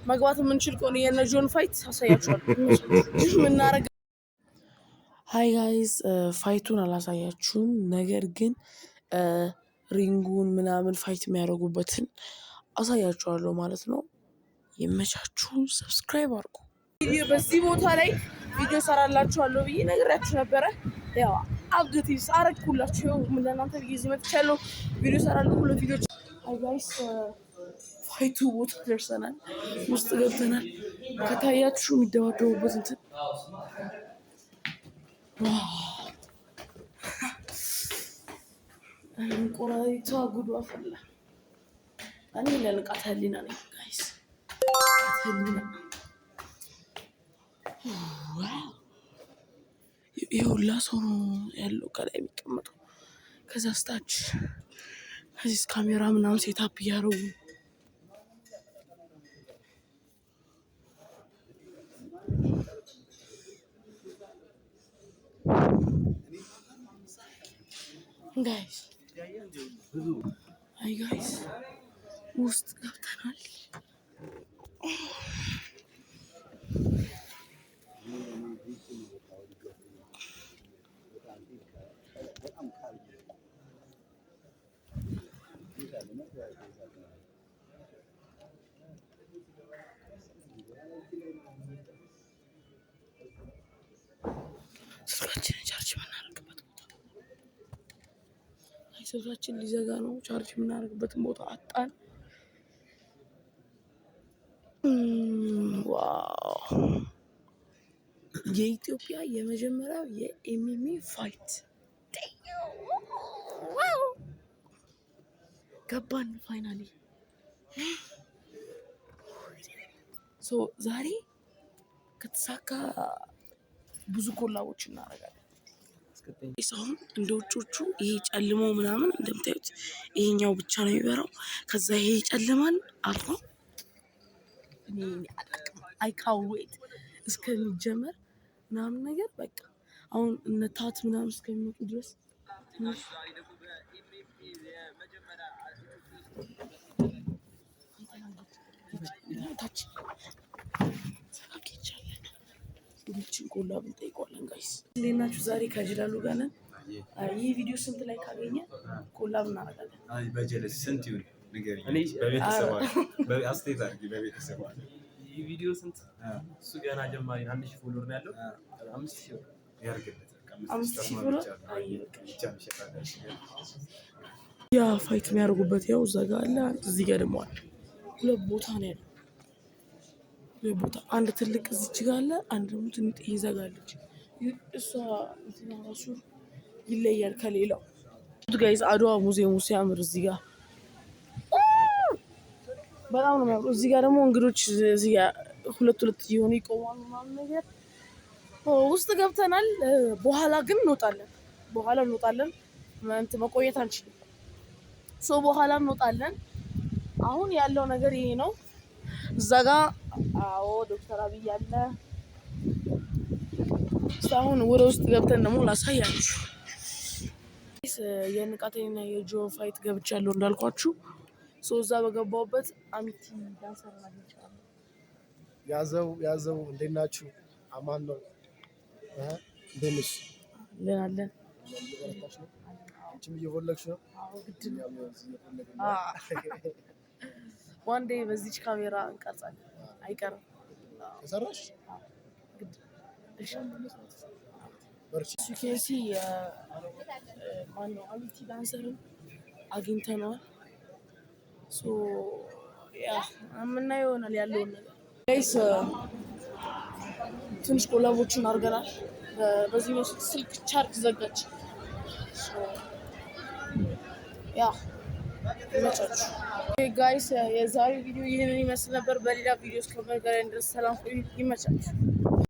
መግባት የምንችል ከሆነ የነጆን ፋይት አሳያችኋለሁ። ምናረግ ሃይ ጋይስ ፋይቱን አላሳያችሁም፣ ነገር ግን ሪንጉን ምናምን ፋይት የሚያደርጉበትን አሳያችኋለሁ ማለት ነው። ይመቻችሁ። ሰብስክራይብ አድርጉ። በዚህ ቦታ ላይ ቪዲዮ ሰራላችኋለሁ ብዬ ነግራችሁ ነበረ። ያው አብዱቲስ አረግኩላችሁ። ምን ለእናንተ ብዬ እዚህ መጥቻለሁ። ቪዲዮ ሰራለሁ። ሁለት ቪዲዮች ሃይ ጋይስ ፋይቱ ቦታ ደርሰናል። ውስጥ ገብተናል። ከታያችሁ የሚደባደቡበት እንትን ቆራሪቷ ጉዷ ፈላ። እኔ ለንቃተ ህሊና ነኝ ጋይስ። ህሊና ይኸውላ ሰው ነው ያለው ከላይ የሚቀመጠው። ከዛ ስታች ከዚህ ካሜራ ምናምን ሴታፕ እያደረጉ ጋይስ አይ ጋይስ ውስጥ ገብተናል። ስልካችንን ቻርጅ የምናደርግበት ቦታ ስልካችን ሊዘጋ ነው። ቻርጅ የምናደርግበትን ቦታ አጣን። ዋው! የኢትዮጵያ የመጀመሪያው የኤምኤምኤ ፋይት ገባን ፋይናሊ። ዛሬ ከተሳካ ብዙ ኮላቦች እናደርጋለን። አሁን እንደ ውጮቹ ይሄ ጨልሞ ምናምን እንደምታዩት ይሄኛው ብቻ ነው የሚበራው። ከዛ ይሄ ይጨልማል አልፎ አይካዌት እስከሚጀመር ምናምን ነገር በቃ አሁን እነ ታት ምናምን እስከሚመጡ ድረስ ትንሽ ታች ሰላኪቻለን ኮላብ እንጠይቀዋለን። ጋይስ እንዴት ናችሁ? ዛሬ ከጅላሉ ጋር ነን። ይህ ቪዲዮ ስንት ላይ ካገኘ ኮላብ እናደርጋለን? በጀለስ ስንት ይሁን ንገሪኝ። እኔ በቤተሰብ አስተያየት አድርጊ። በቤተሰብ ይህ ቪዲዮ ስንት እሱ ገና ጀማሪ 1000 ፎሎወር ነው ያለው። 5000 ያርግለት። 5000 ፎሎወር ያ ፋይት የሚያደርጉበት ያው እዛ ጋር አለ፣ እዚህ ጋር ደግሞ አለ። ሁለት ቦታ ነው ያለው። ሁለት ቦታ፣ አንድ ትልቅ እዚች ጋር አለ፣ አንድ ደግሞ ትንሽ ይዘጋለች። እሷ እንትና ራሱ ይለያል ከሌላው። ጋይስ አድዋ ሙዚየሙ ሲያምር እዚህ ጋር በጣም ነው የሚያምረው። እዚህ ጋር ደግሞ እንግዶች እዚህ ጋር ሁለት እየሆኑ ይቆማሉ ምናምን ነገር። ውስጥ ገብተናል። በኋላ ግን እንወጣለን። መቆየት አንችልም። በኋላ እንወጣለን። አሁን ያለው ነገር ይሄ ነው። እዛ ጋር ዶክተር አብይ አለ። አሁን ወደ ውስጥ ገብተን ደግሞ ላሳያችሁ። የንቃቴና የጆ ፋይት ገብቻለሁ እንዳልኳችሁ። እዛ በገባሁበት አሚቲ ዳንሰር አግኝቻለሁ። ያዘው እንዴት ናችሁ? አማን ነው። እንዴት ነሽ? አለን። አንቺም እየፈለግሽ ነው? ዋን ዴይ በዚች ካሜራ እንቀርጻለን። አይቀርም ከሰራሽ ሱኬሲ ማነው አሚቲ ዳንሰርን አግኝተነዋል። የምናየው ይሆናል ያለውን ነገር። ጋይስ ትንሽ ኮላቦችን አድርገናል። በዚህኛው ስልክ ቻርጅ ዘጋች። ይመቻችሁ ጋይስ። የዛሬ ቪዲዮ ይህንን ይመስል ነበር። በሌላ ቪዲዮ እስከምንገናኝ ድረስ ሰላም ቆዩ። ይመቻችሁ።